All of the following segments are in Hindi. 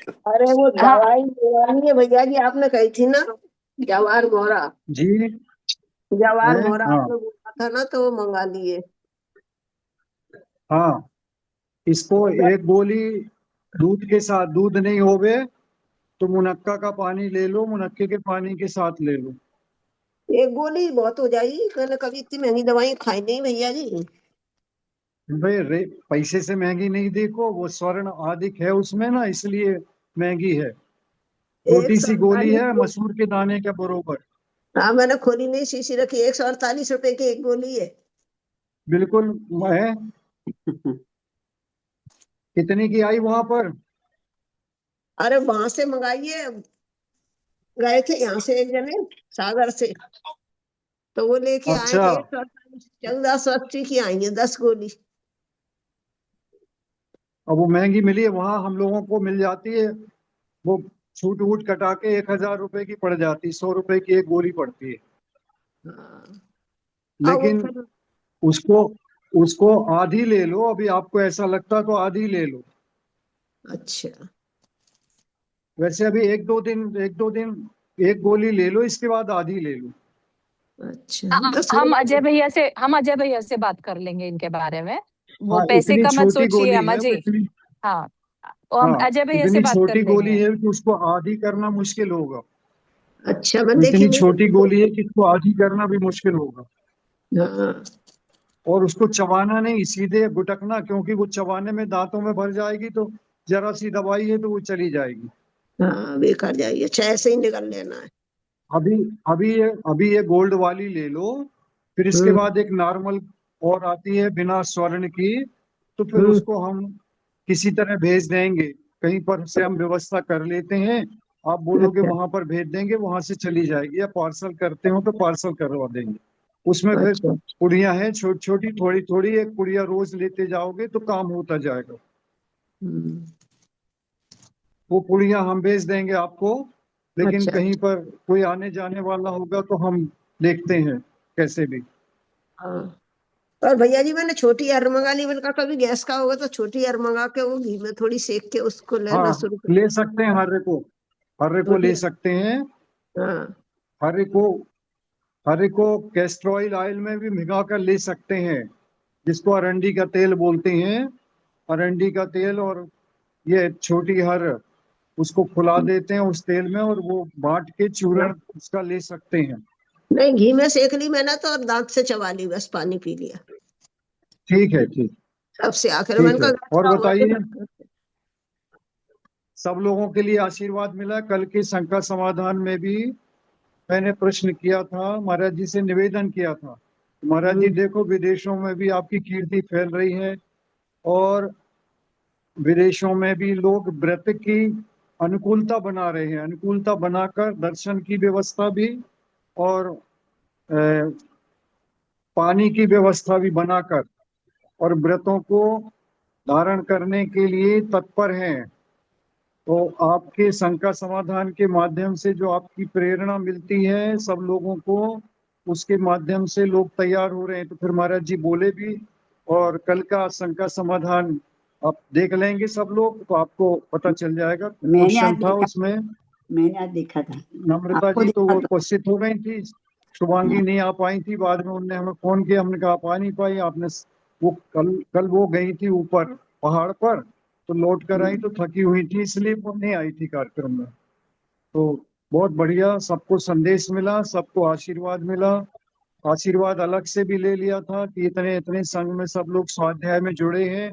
अरे वो हाँ। दवाई मंगानी है भैया जी, आपने कही थी ना। जवार मोरा। जी। जवार है। मोरा हाँ। आपने बोला था ना, तो वो मंगा लिए। हाँ, इसको एक गोली दूध के साथ, दूध नहीं होवे तो मुनक्का का पानी ले लो, मुनक्के के पानी के साथ ले लो। एक गोली बहुत हो जाएगी, मैंने कभी इतनी महंगी दवाई खाई नहीं भैया जी। भाई पैसे से महंगी नहीं, देखो वो स्वर्ण आदिक है उसमें ना, इसलिए महंगी है। एक छोटी सौ सी गोली अड़तालीस है, मसूर के दाने के बरोबर। हाँ, मैंने खोली नहीं, शीशी रखी। 148 रुपए की एक गोली है। बिल्कुल। है। कितनी की आई वहां पर? अरे वहां से मंगाइए। गए थे यहाँ से एक जने, सागर से। तो वो लेके आए अच्छा। थे 148, 1480 की आई है 10 गोली। अब वो महंगी मिली है, वहां हम लोगों को मिल जाती है वो, छूट वूट कटा के 1,000 रुपए की पड़ जाती, 100 रुपए की एक गोली पड़ती है। हाँ। अब वो लेकिन फिर। उसको उसको आधी ले लो, अभी आपको ऐसा लगता तो आधी ले लो। अच्छा। वैसे अभी एक दो दिन एक गोली ले लो, इसके बाद आधी ले लो। अच्छा, हाँ। बस वो। हाँ, हम अजय भैया से बात कर लेंगे इनके बारे में। वो हाँ, पैसे इतनी का मत छोटी सोचिए गोली अम्मा है वो, जी। इतनी। हाँ, तो हम हाँ, अजय भैया से इतनी बात कर छोटी गोली लेंगे। है कि उसको आधी करना मुश्किल होगा। अच्छा, मैं वो देखी इतनी नहीं छोटी उसको। गोली है कि इसको आधी करना भी मुश्किल होगा। हाँ। और उसको चबाना नहीं, सीधे गुटकना, क्योंकि वो चबाने में दांतों में भर जाएगी तो जरा सी दवाई है तो वो चली जाएगी। हाँ, बेकार जाइए, अच्छा ऐसे ही निकल लेना है। अभी अभी ये गोल्ड वाली ले लो, फिर इसके हम्म। बाद एक नॉर्मल और आती है बिना स्वर्ण की, तो फिर हम्म। उसको हम किसी तरह भेज देंगे, कहीं पर से हम व्यवस्था कर लेते हैं। आप बोलोगे अच्छा। वहां पर भेज देंगे, वहां से चली जाएगी, या पार्सल करते हो तो पार्सल करवा देंगे। उसमें फिर अच्छा। पुड़िया है छोटी छोटी, थोड़ी थोड़ी, एक पुड़िया रोज लेते जाओगे तो काम होता जाएगा। हम्म। वो पुड़िया हम भेज देंगे आपको। लेकिन अच्छा। कहीं पर कोई आने जाने वाला होगा तो हम देखते हैं कैसे भी। हाँ। और भैया जी, मैंने छोटी यार मंगा ली। मैंने कहा कभी गैस का होगा तो छोटी यार मंगा के वो घी में थोड़ी सेक के उसको लेना हाँ, शुरू कर। ले सकते हैं हर्रे को छोटी ले यार। सकते हैं। हाँ। हर्रे को हर्रे को कैस्ट्रॉयल ऑयल में भी भिगा कर ले सकते हैं, जिसको अरंडी का तेल बोलते हैं। अरंडी का तेल और ये छोटी हर, उसको फुला देते हैं उस तेल में, और वो बांट के चूर्ण उसका ले सकते हैं। नहीं, घी में सेक ली मैंने तो, और दांत से चबा ली, बस पानी पी लिया। ठीक है, ठीक। सबसे आखिर मैंने ठीक कहा है। गैस और का हुआ तो बताइए, फिर। सब लोगों के लिए आशीर्वाद मिला। कल के शंका समाधान में भी मैंने प्रश्न किया था, महाराज जी से निवेदन किया था, महाराज जी हम्म। देखो विदेशों में भी आपकी कीर्ति फैल रही है, और विदेशों में भी लोग व्रत की अनुकूलता बना रहे हैं, अनुकूलता बनाकर दर्शन की व्यवस्था भी, और पानी की व्यवस्था भी बनाकर, और व्रतों को धारण करने के लिए तत्पर हैं। तो आपके शंका समाधान के माध्यम से जो आपकी प्रेरणा मिलती है सब लोगों को, उसके माध्यम से लोग तैयार हो रहे हैं। तो फिर महाराज जी बोले भी, और कल का शंका समाधान आप देख लेंगे सब लोग तो आपको पता चल जाएगा। मैंने आज क्वेश्चन था देखा उसमें, मैंने आज देखा था। नम्रता आपको जी तो देखा वो तो। उपस्थित हो गई थी, शुभांगी नहीं आ पाई थी, बाद में उनने हमें फोन किया, हमने कहा आप आ नहीं पाई आपने। वो कल कल वो गई थी ऊपर पहाड़ पर, तो लौट कर आई तो थकी हुई थी, इसलिए वो नहीं आई थी कार्यक्रम में। तो बहुत बढ़िया, सबको संदेश मिला, सबको आशीर्वाद मिला। आशीर्वाद अलग से भी ले लिया था कि इतने इतने संघ में सब लोग स्वाध्याय में जुड़े हैं,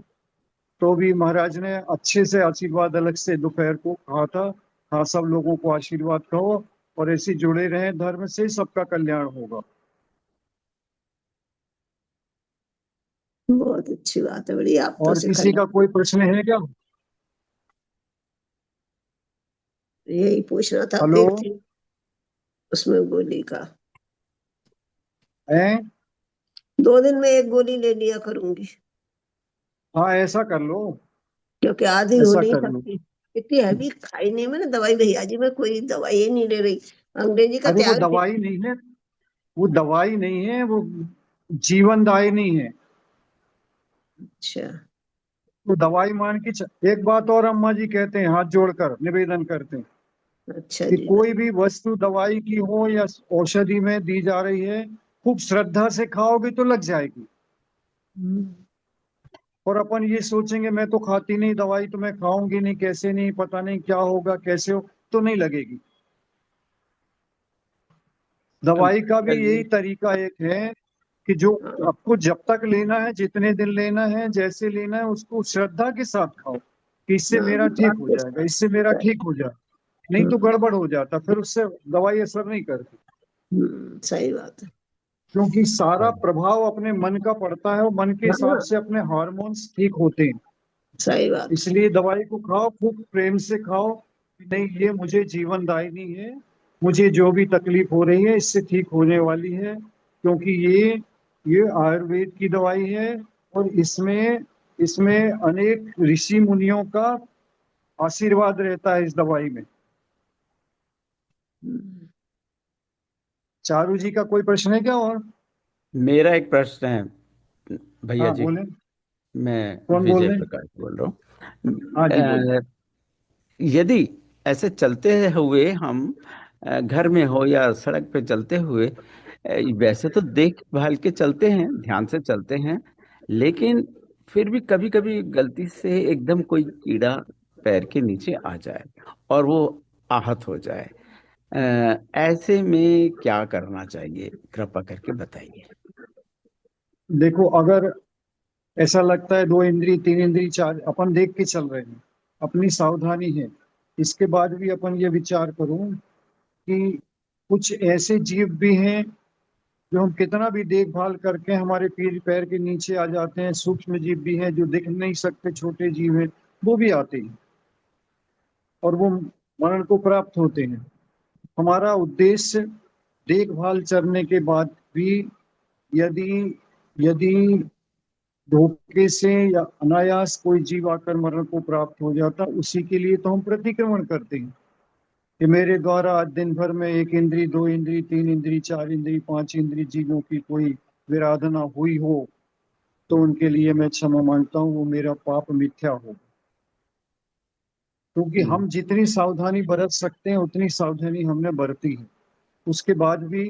तो भी महाराज ने अच्छे से आशीर्वाद अलग से दोपहर को कहा था। हाँ, सब लोगों को आशीर्वाद कहो, और ऐसे जुड़े रहें धर्म से, सबका कल्याण होगा। बहुत अच्छी बात है, बड़ी आप तो और किसी सिखाई। का कोई प्रश्न है क्या? यही पूछना था, हेलो। एक थी उसमें गोली का। है। 2 दिन में एक गोली ले लिया करूंगी। हाँ, ऐसा कर लो। क्योंकि आधी हो ऐसा नहीं कर लो। सकती। इतनी हैवी खाई नहीं मैंने दवाई भैया जी, मैं कोई दवाई ही नहीं ले रही। अंग्रेजी का अरे वो त्याग दवाई नहीं है, वो दवाई नहीं है, वो जीवनदायिनी है। अच्छा। तो दवाई मान के एक बात और अम्मा जी कहते हैं, हाथ जोड़कर निवेदन करते हैं अच्छा कि जी। कोई भी वस्तु दवाई की हो या औषधि में दी जा रही है, खूब श्रद्धा से खाओगे तो लग जाएगी। हम्म, और अपन ये सोचेंगे मैं तो खाती नहीं दवाई, तो मैं खाऊंगी नहीं, कैसे नहीं, पता नहीं क्या होगा, कैसे हो, तो नहीं लगेगी। दवाई का भी यही चलिए तरीका एक है कि जो हाँ, आपको जब तक लेना है, जितने दिन लेना है, जैसे लेना है, उसको श्रद्धा के साथ खाओ कि इससे हाँ, मेरा ठीक बात हो तो जाएगा, इससे मेरा ठीक हो जाएगा। नहीं तो गड़बड़ हो जाता, फिर उससे दवाई असर नहीं करती, सही बात है। क्योंकि सारा प्रभाव अपने मन का पड़ता है और मन के हिसाब हाँ, से अपने हार्मोन्स ठीक होते हैं। सही बात है। इसलिए दवाई को खाओ, खूब प्रेम से खाओ कि नहीं ये मुझे जीवनदायिनी है, मुझे जो भी तकलीफ हो रही है इससे ठीक होने वाली है, क्योंकि ये आयुर्वेद की दवाई है और इसमें इसमें अनेक ऋषि मुनियों का आशीर्वाद रहता है इस दवाई में। हम्म, चारू जी का कोई प्रश्न है क्या और? मेरा एक प्रश्न है भैया हाँ जी। बोले। मैं कौन बोल विजय रहे हैं? प्रकाश बोल रहा हूँ। हाँ जी बोलिए। यदि ऐसे चलते हुए हम घर में हो या सड़क पे चलते हुए वैसे तो देखभाल के चलते हैं, ध्यान से चलते हैं, लेकिन फिर भी कभी कभी गलती से एकदम कोई कीड़ा पैर के नीचे आ जाए और वो आहत हो जाए, ऐसे में क्या करना चाहिए, कृपा करके बताइए। देखो, अगर ऐसा लगता है 2 इंद्री 3 इंद्री 4 अपन देख के चल रहे हैं, अपनी सावधानी है, इसके बाद भी अपन ये विचार करूं कि कुछ ऐसे जीव भी हैं जो हम कितना भी देखभाल करके हमारे पैर पैर के नीचे आ जाते हैं, सूक्ष्म जीव भी हैं जो दिख नहीं सकते, छोटे जीव हैं, वो भी आते हैं और वो मरण को प्राप्त होते हैं। हमारा उद्देश्य देखभाल करने के बाद भी यदि यदि धोखे से या अनायास कोई जीव आकर मरण को प्राप्त हो जाता, उसी के लिए तो हम प्रतिक्रमण करते हैं कि मेरे द्वारा आज दिन भर में 1 इंद्री 2 इंद्री 3 इंद्री 4 इंद्री 5 इंद्री जीवों की कोई विराधना हुई हो तो उनके लिए मैं क्षमा मांगता हूँ, वो मेरा पाप मिथ्या हो। क्योंकि हम जितनी सावधानी बरत सकते हैं उतनी सावधानी हमने बरती है। उसके बाद भी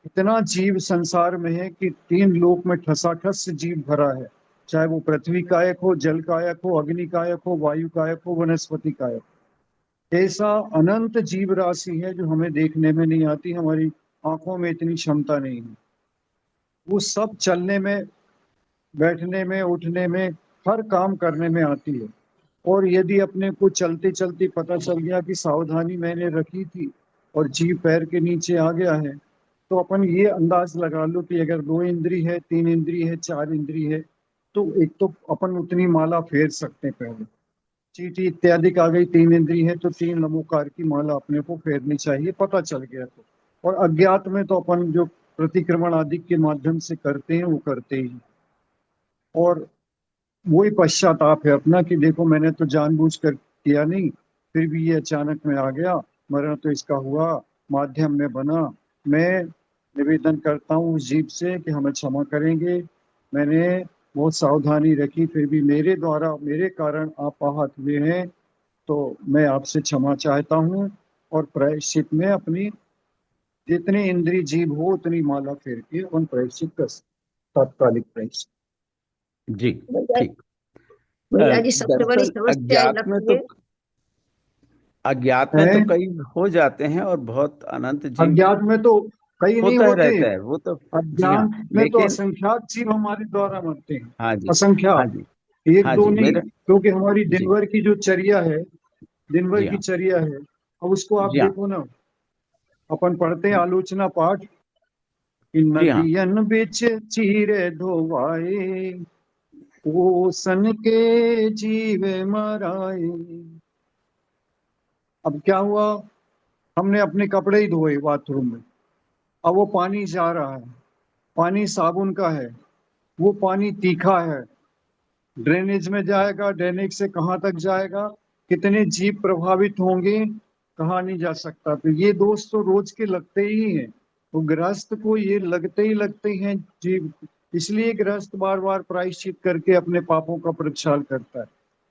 इतना जीव संसार में है कि 3 लोक में ठसाठस से जीव भरा है, चाहे वो पृथ्वी कायक हो, जल कायक हो, अग्नि कायक हो, वायु कायक हो, वनस्पति कायक। ऐसा अनंत जीव राशि है जो हमें देखने में नहीं आती, हमारी आंखों में इतनी क्षमता नहीं है। वो सब चलने में, बैठने में, उठने में, हर काम करने में आती है। और यदि अपने को चलते चलते पता चल गया कि सावधानी मैंने रखी थी और जीव पैर के नीचे आ गया है, तो अपन ये अंदाज लगा लो कि अगर 2 इंद्री है, 3 इंद्री है, 4 इंद्री है, तो एक तो अपन उतनी माला फेर सकते हैं। पहले चींटी इत्यादि आ गई, 3 इंद्री है तो 3 नमोकार की माला अपने को फेरनी चाहिए, पता चल गया तो। और अज्ञात में तो अपन जो प्रतिक्रमण आदि के माध्यम से करते हैं वो करते ही। और वही पश्चाताप है अपना कि देखो मैंने तो जानबूझ कर किया नहीं, फिर भी ये अचानक में आ गया, मरण तो इसका हुआ, माध्यम में बना। मैं निवेदन करता हूँ उस जीव से कि हमें क्षमा करेंगे, मैंने बहुत सावधानी रखी, फिर भी मेरे द्वारा, मेरे कारण आप आहत हुए हैं, तो मैं आपसे क्षमा चाहता हूँ। और प्रायश्चित में अपनी जितनी इंद्री जीव हो उतनी माला फेर के उन प्रायश्चित कर, तात्कालिक प्रायश्चित। जी भैया ठीक। भैया जी, सबसे बड़ी दरअसल समस्या ये लगती है। अज्ञात में तो है कई हो जाते हैं और बहुत अनंत जीव अज्ञात में तो कई नहीं होता होते रहता हैं, है वो तो। जी हाँ, अज्ञान में तो लेकिन असंख्यात जीव हमारे द्वारा मरते हैं, हाँ जी, हाँ असंख्यात, जी, एक हाँ दो जी नहीं। मेरा। क्योंकि हमारी दिन जी, भर की जो चर्या है, दिन भर जी की हाँ, चर्या है, अब उसको आप जी हाँ, देखो ना, अपन पढ़ते हैं आलोचना पाठ कि जी हाँ, नदियन बिच चीरे धोवाए, ओसन के जीव मराए। अब क्या हुआ, हमने अपने कपड़े ही धोए बाथरूम में, अब वो पानी जा रहा है, पानी साबुन का है, वो पानी तीखा है, ड्रेनेज में जाएगा, ड्रेनेज से कहाँ तक जाएगा, कितने जीव प्रभावित होंगे, कहा नहीं जा सकता। तो ये दोष तो रोज के लगते ही हैं, तो गृहस्थ को ये लगते ही लगते हैं जीव। इसलिए गृहस्थ बार बार प्रायश्चित करके अपने पापों का प्रक्षाल करता है।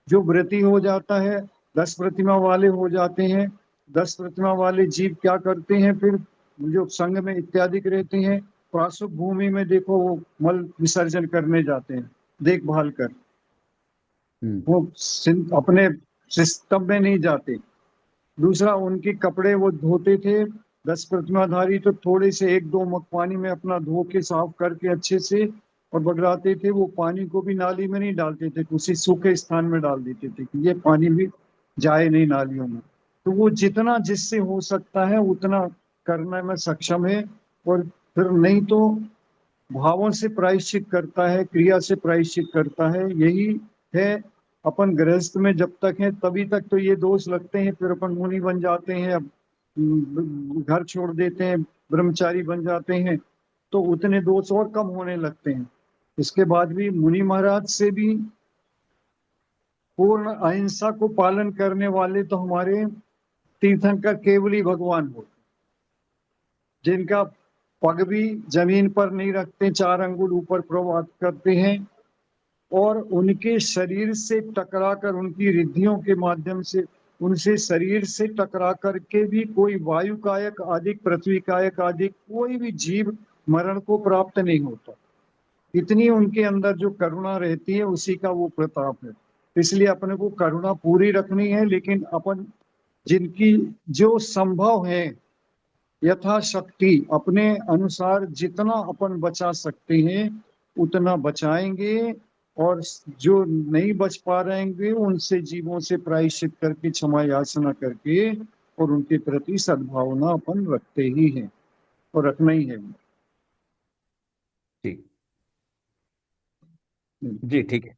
जो व्रती हो जाता है, 10 प्रतिमा वाले हो जाते हैं, 10 प्रतिमा वाले जीव क्या करते हैं फिर, जो संघ में इत्यादि रहते हैं, पार्श्व भूमि में देखो वो मल विसर्जन करने जाते हैं, देखभाल कर, वो अपने सिस्टम में नहीं जाते। दूसरा, उनके कपड़े वो धोते थे, 10 प्रतिमाधारी, तो थोड़े से 1-2 मग पानी में अपना धो के साफ करके अच्छे से और बगराते थे। वो पानी को भी नाली में नहीं डालते थे, उसी सूखे स्थान में डाल देते थे कि ये पानी भी जाए नहीं नालियों में। तो वो जितना जिससे हो सकता है उतना करने में सक्षम है, और फिर नहीं तो भावों से प्रायश्चित करता है, क्रिया से प्रायश्चित करता है। यही है, अपन गृहस्थ में जब तक है तभी तक तो ये दोष लगते हैं, फिर अपन मुनि बन जाते हैं, अब घर छोड़ देते हैं, ब्रह्मचारी बन जाते हैं, तो उतने दोष और कम होने लगते हैं। इसके बाद भी मुनि महाराज से भी पूर्ण अहिंसा को पालन करने वाले तो हमारे तीर्थंकर केवल ही भगवान हो, जिनका पग भी जमीन पर नहीं रखते, 4 अंगुल ऊपर प्रवाह करते हैं, और उनके शरीर से टकराकर, उनकी रिद्धियों के माध्यम से उनसे शरीर से टकरा करके भी कोई वायु कायक आदि, पृथ्वी कायक आदि कोई भी जीव मरण को प्राप्त नहीं होता। इतनी उनके अंदर जो करुणा रहती है उसी का वो प्रताप है। इसलिए अपने को करुणा पूरी रखनी है, लेकिन अपन जिनकी जो संभव है यथाशक्ति अपने अनुसार जितना अपन बचा सकते हैं उतना बचाएंगे, और जो नहीं बच पा रहेंगे उनसे जीवों से प्रायश्चित करके, क्षमा याचना करके, और उनके प्रति सद्भावना अपन रखते ही हैं और रखना ही है। ठीक जी, ठीक है,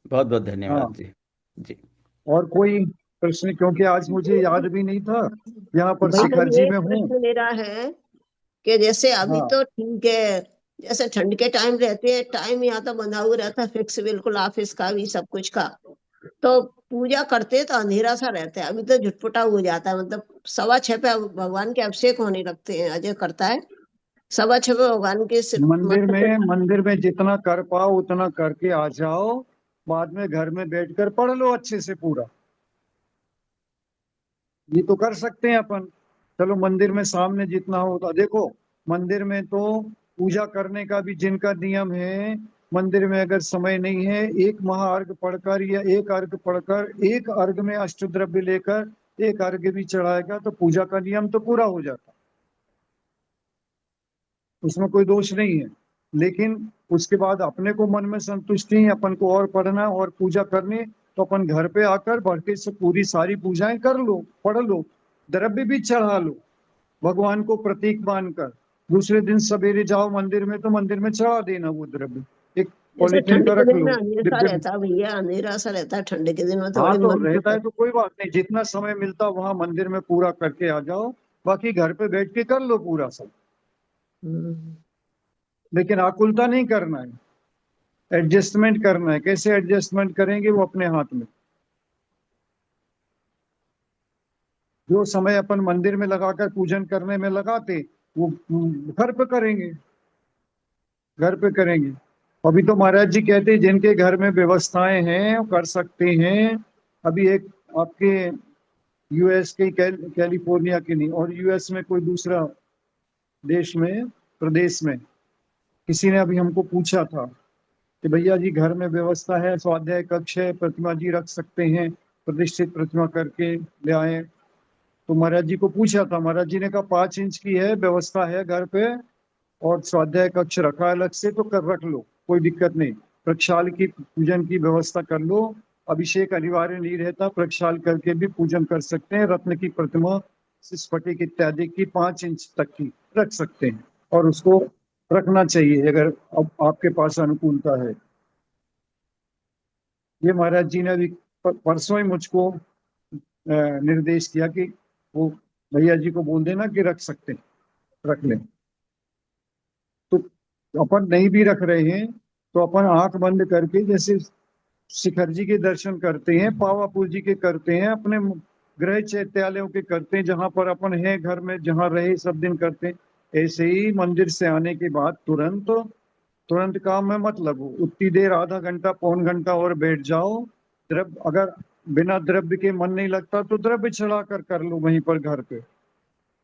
बहुत बहुत धन्यवाद हाँ, जी। जी और कोई प्रश्न, क्योंकि आज मुझे याद भी नहीं था, यहाँ पर भैया शिखर जी ये में हूँ। प्रश्न मेरा है कि जैसे अभी हाँ, तो ठीक है, जैसे ठंड के टाइम रहते हैं, टाइम यहाँ तो बंधा हुआ रहता है फिक्स, बिल्कुल ऑफिस का भी सब कुछ का, तो पूजा करते तो अंधेरा सा रहता है। अभी तो झुटपुटा हो जाता है, मतलब 6:15 पे भगवान के अभिषेक होने लगते हैं, अजय करता है 6:15 पे भगवान के सिर मंदिर माथे पे। में मंदिर में जितना कर पाओ उतना करके आ जाओ, बाद में घर में बैठकर पढ़ लो अच्छे से पूरा। ये तो कर सकते हैं अपन। चलो मंदिर में सामने जितना होता, देखो मंदिर में तो पूजा करने का भी जिनका नियम है, मंदिर में अगर समय नहीं है, एक महाअर्घ पढ़कर या एक अर्घ पढ़कर, एक अर्घ में अष्टद्रव्य लेकर एक अर्घ भी चढ़ाएगा तो पूजा का नियम तो पूरा हो जाता, उसमें कोई दोष नहीं है। लेकिन उसके बाद अपने को मन में संतुष्टि है, अपन को और पढ़ना और पूजा करनी, तो अपन घर पे आकर भड़के से पूरी सारी पूजाएं कर लो, पढ़ लो, द्रव्य भी चढ़ा लो भगवान को प्रतीक मानकर। दूसरे दिन सवेरे जाओ मंदिर में तो मंदिर में चढ़ा देना वो द्रव्य, एक जैसे पॉलिथीन ठंड का के रख दिन में लो अंधेरा डिब्बे में। रहता है भैया, अंधेरा सा रहता है ठंड के दिन में, तो हाँ, बड़ी तो मन रहता होता है तो कोई बात नहीं, जितना समय मिलता वहां मंदिर में पूरा करके आ जाओ, बाकी घर पे बैठ के कर लो पूरा सब। है। लेकिन आकुलता नहीं करना है, एडजस्टमेंट करना है। कैसे एडजस्टमेंट करेंगे वो अपने हाथ में। जो समय अपन मंदिर में लगाकर पूजन करने में लगाते वो घर पे करेंगे, घर पे करेंगे। अभी तो महाराज जी कहते हैं जिनके घर में व्यवस्थाएं हैं वो कर सकते हैं। अभी एक आपके यूएस के कैलिफोर्निया के नहीं, और यूएस में कोई दूसरा देश में, प्रदेश में, किसी ने अभी हमको पूछा था कि भैया जी घर में व्यवस्था है, स्वाध्याय कक्ष है, प्रतिमा जी रख सकते हैं, प्रतिष्ठित प्रतिमा करके ले आए। तो महाराज जी को पूछा था, महाराज जी ने कहा 5 इंच की है, व्यवस्था है घर पे, और स्वाध्याय कक्ष रखा है अलग से, तो कर रख लो, कोई दिक्कत नहीं। प्रक्षाल की पूजन की व्यवस्था कर लो, अभिषेक अनिवार्य नहीं रहता, प्रक्षाल करके भी पूजन कर सकते हैं। रत्न की प्रतिमा, स्फटिक इत्यादि की 5 इंच तक की रख सकते हैं, और उसको रखना चाहिए अगर अब आपके पास अनुकूलता है। ये महाराज जी ने अभी परसों ही मुझको निर्देश किया कि वो भैया जी को बोल देना कि रख सकते हैं, रख लें। तो अपन नहीं भी रख रहे हैं तो अपन आंख बंद करके, जैसे शिखर जी के दर्शन करते हैं, पावापुर जी के करते हैं, अपने गृह चैत्यालयों के करते हैं, जहां पर अपन है घर में जहां रहे सब दिन करते हैं, ऐसे ही मंदिर से आने के बाद तुरंत तुरंत काम में मत लगो, उतनी देर आधा घंटा पौन घंटा और बैठ जाओ, द्रव्य, अगर बिना द्रव्य के मन नहीं लगता तो द्रव्य चढ़ा कर लो वहीं पर घर पे।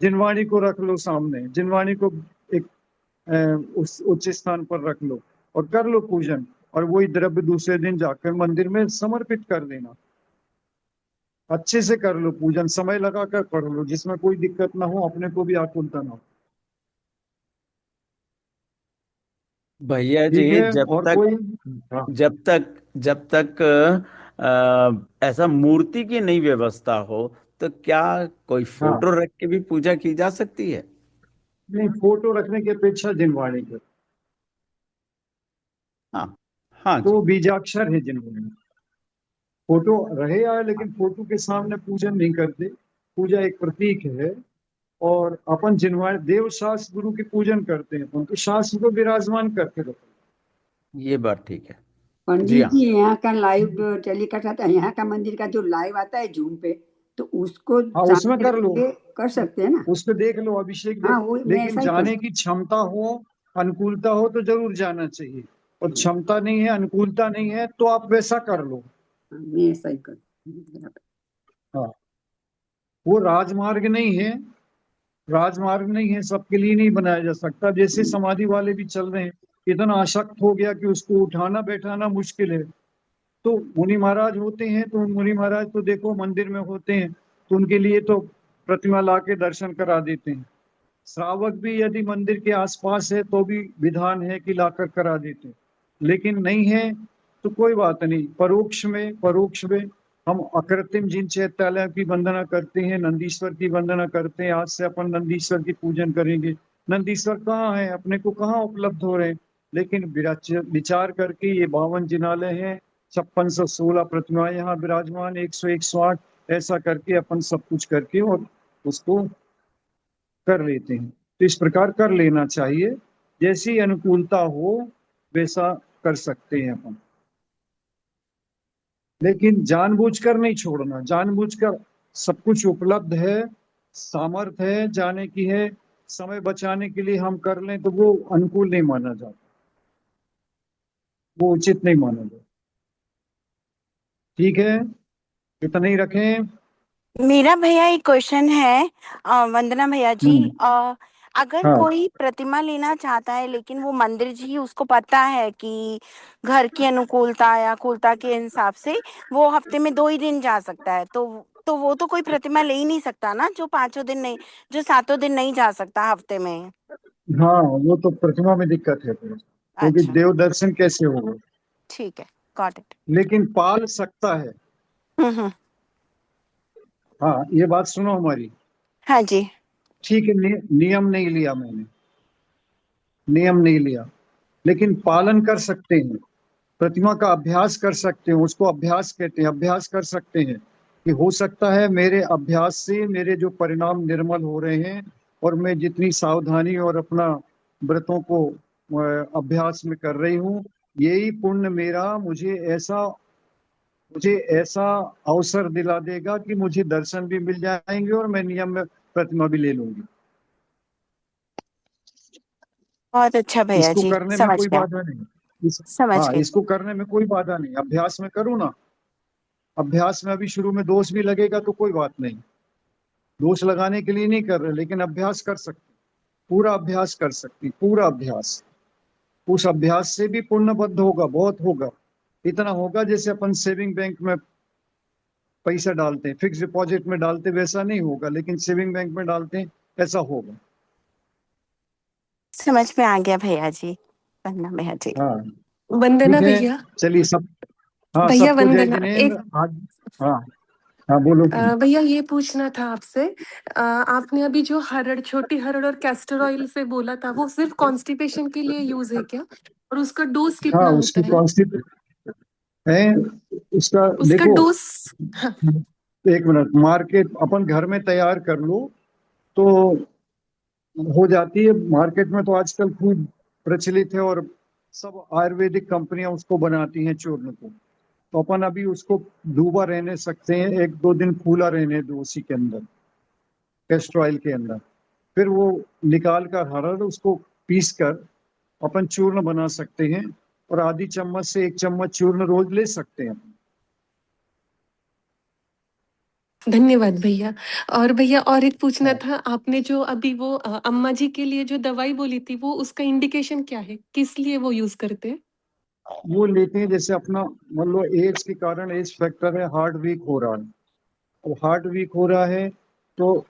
जिनवाणी को रख लो सामने, जिनवाणी को एक उस उच्च स्थान पर रख लो और कर लो पूजन, और वही द्रव्य दूसरे दिन जाकर मंदिर में समर्पित कर देना। अच्छे से कर लो पूजन, समय लगा कर पढ़ लो, जिसमें कोई दिक्कत ना हो, अपने को भी आकुलता ना हो। भैया जी, ठीक है, और कोई? हाँ जब तक ऐसा मूर्ति की नहीं व्यवस्था हो, तो क्या कोई हाँ, फोटो रख के भी पूजा की जा सकती है? नहीं, फोटो रखने की अपेक्षा जिनवाणी कर, हाँ, हाँ तो जी। वो बीजाक्षर है जिनवाणी। फोटो रहे आए, लेकिन फोटो के सामने पूजन नहीं करते। पूजा एक प्रतीक है, और अपन जिनवाणी देव शास्त्र गुरु की पूजन करते हैं, उनके शास्त्र को विराजमान करके रखो। ये बात ठीक है। जी पंडित हाँ। जी, यहाँ का लाइव टेलीकास्ट आता है, यहाँ का मंदिर का जो लाइव आता है जूम पे, तो उसको हाँ, उसमें सामने कर रख लो, के कर सकते हैं ना? उस पे देख लो, अभिषेक हाँ, देख। वो मैं लेकिन ऐसा ही जाने करती की क्षमता हो, अनुकूलता हो तो जरूर जाना चाहिए, और क्षमता नहीं है, अनुकूलता नहीं है, तो आप वैसा कर लो। हूँ। हाँ, मैं ऐसा ही करती हूँ। बराबर। हाँ, वो राजमार्ग नहीं है, राजमार्ग नहीं है, सबके लिए नहीं बनाया जा सकता। जैसे समाधि वाले भी चल रहे हैं, इतना आसक्त हो गया कि उसको उठाना बैठाना मुश्किल है। तो मुनि महाराज होते हैं, तो मुनि महाराज तो देखो मंदिर में होते हैं, तो उनके लिए तो प्रतिमा ला के दर्शन करा देते हैं। श्रावक भी यदि मंदिर के आसपास है तो भी विधान है कि लाकर करा देते हैं। लेकिन नहीं है तो कोई बात नहीं, परोक्ष में हम अकृत्रिम जिन चैत्यालय की वंदना करते हैं, नंदीश्वर की वंदना करते हैं। आज से अपन नंदीश्वर की पूजन करेंगे। नंदीश्वर कहाँ है, अपने को कहाँ उपलब्ध हो रहे हैं? लेकिन विचार करके ये 52 जिनालय हैं, 5616 प्रतिमाएं यहाँ विराजमान, 100 108, ऐसा करके अपन सब कुछ करके और उसको कर लेते हैं। तो इस प्रकार कर लेना चाहिए, जैसी अनुकूलता हो वैसा कर सकते हैं अपन। लेकिन जानबूझकर नहीं छोड़ना, जानबूझकर सब कुछ उपलब्ध है, सामर्थ्य है, जाने की है, समय बचाने के लिए हम कर लें, तो वो अनुकूल नहीं माना जाता, वो उचित नहीं माना जाता। ठीक है, इतना ही रखें। मेरा भैया एक क्वेश्चन है। वंदना भैया जी, हम्म, अगर हाँ कोई प्रतिमा लेना चाहता है, लेकिन वो मंदिर जी उसको पता है कि घर की अनुकूलता या कुलता के हिसाब से वो हफ्ते में 2 ही दिन जा सकता है, तो वो तो कोई प्रतिमा ले ही नहीं सकता ना, जो 5 दिन नहीं, जो 7 दिन नहीं जा सकता हफ्ते में। हाँ, वो तो प्रतिमा में दिक्कत है फिर, क्योंकि अच्छा, देव दर्शन कैसे होगा। ठीक है, गॉट इट। लेकिन पाल सकता है। हम्म। हाँ, ये बात सुनो हमारी। हाँ जी। ठीक है, नियम नहीं लिया मैंने, नियम नहीं लिया, लेकिन पालन कर सकते हैं। प्रतिमा का अभ्यास कर सकते हैं, उसको अभ्यास कहते हैं। अभ्यास कर सकते हैं कि हो सकता है मेरे अभ्यास से मेरे जो परिणाम निर्मल हो रहे हैं, और मैं जितनी सावधानी और अपना व्रतों को अभ्यास में कर रही हूँ, यही पुण्य मेरा मुझे ऐसा अवसर दिला देगा कि मुझे दर्शन भी मिल जाएंगे और मैं नियम में प्रतिमा भी ले लूंगी। बहुत अच्छा भैया इसको जी, करने में समझ कोई गया, बाधा नहीं। समझ हाँ, गई। इसको करने में कोई बाधा नहीं, अभ्यास में करूँ ना। अभ्यास में अभी शुरू में दोष भी लगेगा तो कोई बात नहीं, दोष लगाने के लिए नहीं कर रहे, लेकिन अभ्यास कर सकते, पूरा अभ्यास कर सकती, पूरा अभ्यास। उस अभ्यास से भी पुण्यबद्ध होगा, बहुत होगा। इतना होगा जैसे अपन सेविंग बैंक में पैसा डालते हैं, फिक्स डिपॉजिट में डालते, वैसा नहीं होगा, लेकिन सेविंग बैंक में डालते हैं, ऐसा होगा। समझ में आ गया भैया जी, वंदना भैया जी। हाँ, वंदना ठीक है, भैया। चलिए सब। हाँ, भैया सबको जय वंदना, जिनेन्द्र एक आज। हाँ, हाँ बोलो तुम। भैया ये पूछना था आपसे। आपने अभी जो हरड़, छोटी हरड़ और कैस्टर ऑयल से बोला था, वो सिर्फ कॉन्स्टिपेशन के लिए यूज है क्या? और उसका डोज हाँ, कितना होता उसकी है? कॉन्स्टिप है, उसका उसका देखो। डोज। हाँ। एक मिनट, मार्केट अपन घर में तैयार कर लो तो हो जाती है। मार्केट में तो आजकल खूब प्रचलित है, और सब आयुर्वेदिक कंपनियां उसको बनाती हैं चूर्ण को। तो अपन अभी उसको डूबा रहने सकते हैं, 1 2 दिन फूला रहने दो उसी के अंदर, कैस्टर ऑयल के अंदर। फिर वो निकाल कर हरड़ उसको पीस कर अपन चूर्ण बना सकते हैं, और आधी चम्मच से 1 चम्मच चूर्ण रोज ले सकते हैं। धन्यवाद भैया। और भैया और एक पूछना हाँ, था, आपने जो अभी वो अम्मा जी के लिए जो दवाई बोली थी, वो उसका इंडिकेशन क्या है, किस लिए वो यूज करते हैं? वो लेते हैं जैसे अपना मतलब एज के कारण, एज फैक्टर है, हार्ट वीक हो रहा है। अब हार्ट वीक हो रहा है तो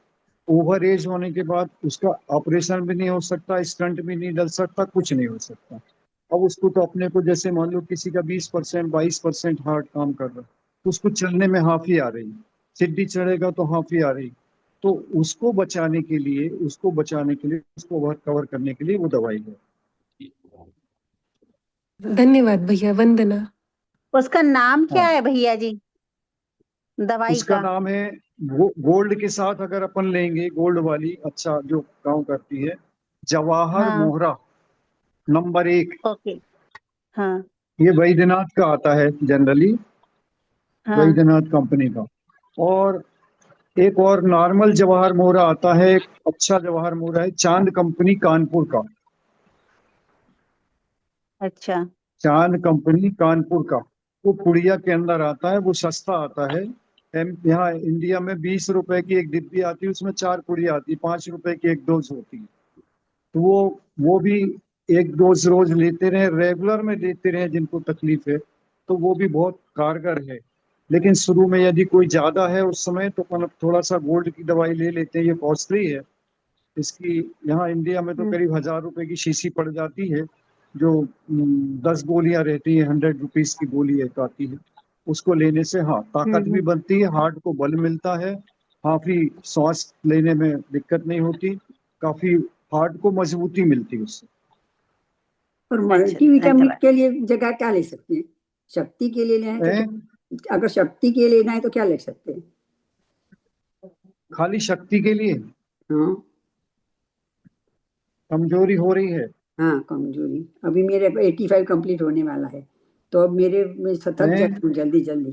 ओवर एज होने के बाद उसका ऑपरेशन भी नहीं हो सकता, स्टंट भी नहीं डल सकता, कुछ नहीं हो सकता। अब उसको तो अपने को जैसे मान लो किसी का 20% 22% हार्ट काम कर रहा है, तो उसको चलने में हाफी आ रही, सीढ़ी चढ़ेगा तो हाफी आ रही। तो उसको बचाने के लिए, उसको ओवर कवर करने के लिए वो दवाई है। धन्यवाद भैया, वंदना। उसका नाम क्या हाँ, है भैया जी, दवाई उसका का? नाम है गोल्ड के साथ अगर अपन लेंगे, गोल्ड वाली अच्छा जो काम करती है, जवाहर हाँ। मोहरा नंबर 1। ओके। हाँ। ये बैद्यनाथ का आता है जनरली, हाँ। बैद्यनाथ कंपनी का। और एक और नॉर्मल जवाहर मोहरा आता है, एक अच्छा जवाहर मोहरा है, चांद कंपनी कानपुर का। अच्छा। चांद कंपनी कानपुर का, वो पुड़िया के अंदर आता है, वो सस्ता आता है। यहाँ इंडिया में 20 रुपए की एक डिब्बी आती है, उसमें 4 पुड़िया आती है, 5 रुपए की एक डोज होती है। तो वो भी एक डोज रोज लेते रहे, रेगुलर में लेते रहे जिनको तकलीफ है, तो वो भी बहुत कारगर है। लेकिन शुरू में यदि कोई ज्यादा है उस समय, तो अपन थोड़ा सा गोल्ड की दवाई ले लेते हैं, ये कॉस्टली है। इसकी यहाँ इंडिया में तो हम्म। करीब 1000 रुपए की शीशी पड़ जाती है, जो 10 गोलियां रहती है, 100 रुपीज की गोली एक आती है। उसको लेने से हाँ ताकत भी हम्म। बनती है, हार्ट को बल मिलता है, काफी सांस लेने में दिक्कत नहीं होती, काफी हार्ट को मजबूती मिलती है उससे। और अच्छा, मल्टीविटामिन धन्यवाद। के लिए जगह क्या ले सकते हैं? शक्ति के लिए लेना है तो हैं? क्या, अगर शक्ति के लिए लेना है तो क्या ले सकते हैं? खाली शक्ति के लिए हाँ। कमजोरी हो रही है? हाँ, कमजोरी अभी मेरे 85 कंप्लीट होने वाला है, तो अब मेरे में थक हैं? जाती हूँ जल्दी जल्दी।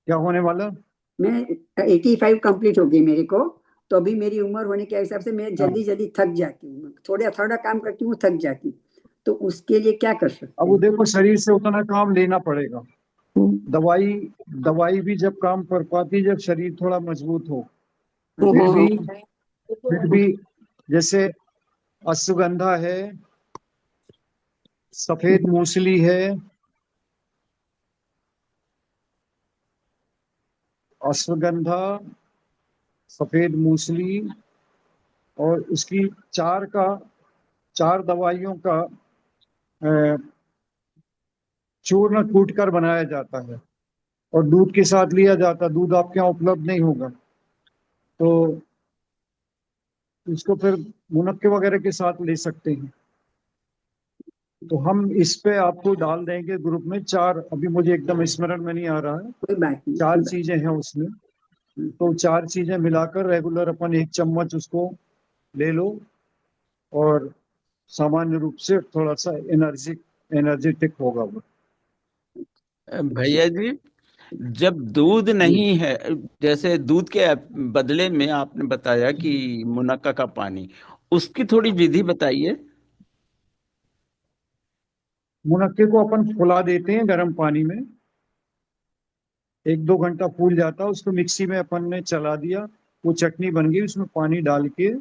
क्या होने वाला? मैं 85 कंप्लीट हो गई मेरे को, तो अभी मेरी उम्र होने के हिसाब से मैं हाँ, जल्दी जल्दी थक जाती हूँ, थोड़ा थोड़ा काम करती हूँ थक जाती हूँ। तो उसके लिए क्या कर सकते अब वो हैं? देखो शरीर से उतना काम लेना पड़ेगा। दवाई दवाई भी जब काम कर पाती है जब शरीर थोड़ा मजबूत हो। फिर भी फिर भी जैसे अश्वगंधा है, सफेद मूसली है, अश्वगंधा, सफेद मूसली, और उसकी चार का 4 दवाइयों का अ, चूर्ण कूट कर बनाया जाता है और दूध के साथ लिया जाता है। दूध आपके यहाँ उपलब्ध नहीं होगा, तो इसको फिर मुनक्के वगैरह के साथ ले सकते हैं। तो हम इस पे आपको डाल देंगे ग्रुप में 4, अभी मुझे एकदम स्मरण में नहीं आ रहा है, कोई बात नहीं, कोई 4 बात चीजें हैं उसमें। नहीं। तो 4 चीजें मिलाकर रेगुलर अपन 1 चम्मच उसको ले लो, और सामान्य रूप से थोड़ा सा एनर्जेटिक होगा वो। भैया जी, जब दूध जी। नहीं है, जैसे दूध के बदले में आपने बताया कि मुनक्का का पानी, उसकी थोड़ी विधि बताइए। मुनक्के को अपन फुला देते हैं गर्म पानी में, 1-2 घंटा फूल जाता है, उसको मिक्सी में अपन ने चला दिया, वो चटनी बन गई, उसमें पानी डाल के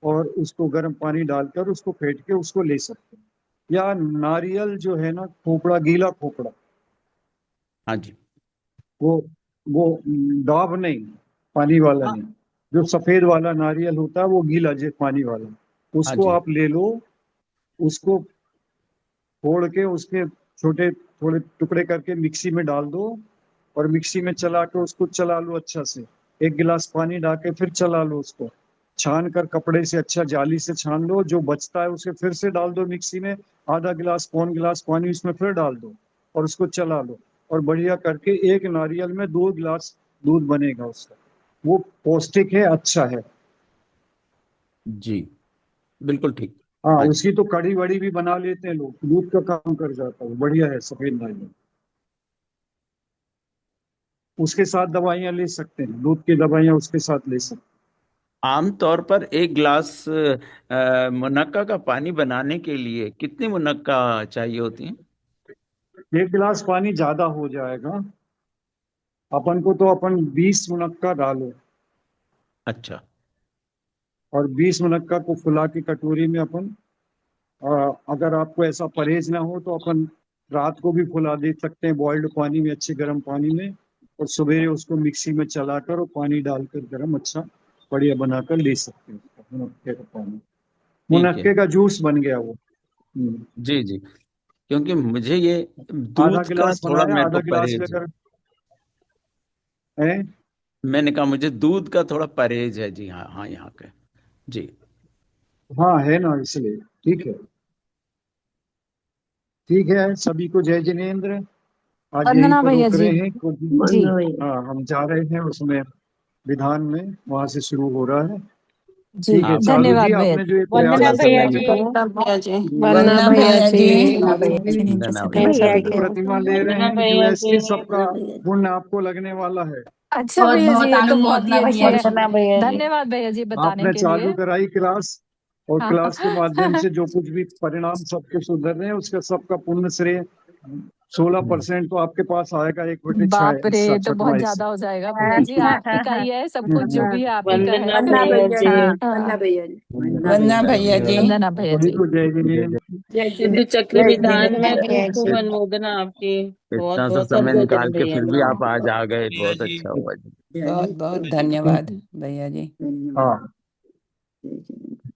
और उसको गर्म पानी डालकर उसको फेंट के उसको ले सकते हैं। या नारियल जो है ना, खोपड़ा, गीला खोपड़ा, हाँ जी। वो वो डाब नहीं, पानी वाला हाँ। नहीं, जो सफेद वाला नारियल होता है वो गीला, जो पानी वाला, हाँ उसको जी। आप ले लो। उसको फोड़ के उसके छोटे थोड़े टुकड़े करके मिक्सी में डाल दो, और मिक्सी में चला के उसको चला लो अच्छा से। 1 गिलास पानी डाल के फिर चला लो उसको, छान कर कपड़े से अच्छा जाली से छान लो, जो बचता है उसे फिर से डाल दो मिक्सी में, आधा गिलास पौन गिलास पानी उसमें फिर डाल दो, और उसको चला लो। और बढ़िया करके 1 नारियल में 2 गिलास दूध बनेगा उसका। वो पौष्टिक है, अच्छा है। जी, बिल्कुल ठीक। हाँ, हाँ जी। उसकी तो कड़ी वड़ी भी बना लेते हैं लोग, दूध का काम कर जाता है, बढ़िया है सफेद नारियल। उसके साथ दवाइयाँ ले सकते हैं, दूध की दवाइयाँ उसके साथ ले सकते आमतौर पर एक गिलास मुनक्का का पानी बनाने के लिए कितनी मुनक्का चाहिए होती है? हैं। 1 गिलास पानी ज्यादा हो जाएगा, अपन को तो अपन 20 मुनक्का डालो अच्छा और 20 मुनक्का को फुला के कटोरी में अपन अगर आपको ऐसा परहेज ना हो तो अपन रात को भी फुला दे सकते हैं बॉइल्ड पानी में, अच्छे गर्म पानी में, और सुबह उसको मिक्सी में चलाकर और पानी डालकर गर्म अच्छा बढ़िया बनाकर ले सकते हैं उसका मुनक्के का पानी। ठीक है मुनक्के का जूस बन गया वो। जी जी, क्योंकि मुझे ये आधा दूध का गिलास थोड़ा बनाया, मेरे आधा को गिलास में परहेज है। अगर है। मैंने कहा मुझे दूध का थोड़ा परहेज है जी। हाँ हाँ, यहाँ का जी। हाँ है ना, इसलिए ठीक है। ठीक है, सभी को जय जिनेंद्र। आज यहीं वंदना पर भैया रुक जी। रहे हैं क्योंकि जी वरना भैया हाँ हम जा रहे हैं उसमें विधान में, वहां से शुरू हो रहा है। जी, ठीक है आप चालू जी, धन्यवाद भैया आपने जी। जो ये वंदना प्रयास भैया किया जी। है, भैया जी। वंदना भैया जी। वंदना जो भैया भैया भी जी। प्रतिमा ले रहे हैं यूएसए, सबका पुण्य आपको लगने वाला है। अच्छा बहुत भैया जी, बहुत ये तो बहुत ही अनुमोदना अच्छी भैया है। जी। धन्यवाद भैया जी बताने आपने के चालू लिए। कराई क्लास, और हाँ। क्लास के माध्यम से जो कुछ भी परिणाम सबके सुधर रहे हैं उसका सबका पुण्य श्रेय 16% तो आपके पास आएगा, 1/6 बाप रे, हिस्सा, ये तो बहुत 6वां ज्यादा हिस्सा। हो जाएगा भैया जी। आपकी का ही है सब कुछ, जो भी है आप ही का है। वंदना भैया जी। हाँ। वंदना भैया जी। वंदना भैया जी। वंदना भैया सभी जी। को जय जिनेंद्र। जय सिद्धू चक्र जय विधान में जिनेंद्र। खूब खूब इत- अनुमोदना आपकी। बहुत इतना सा बहुत समय सदगुरु निकाल के भैया फिर जी। भी आप आज आ गए, बहुत अच्छा हुआ जी। जय बहुत बहुत धन्यवाद भैया जी। धन्यवाद। हाँ जय जिनेंद्र।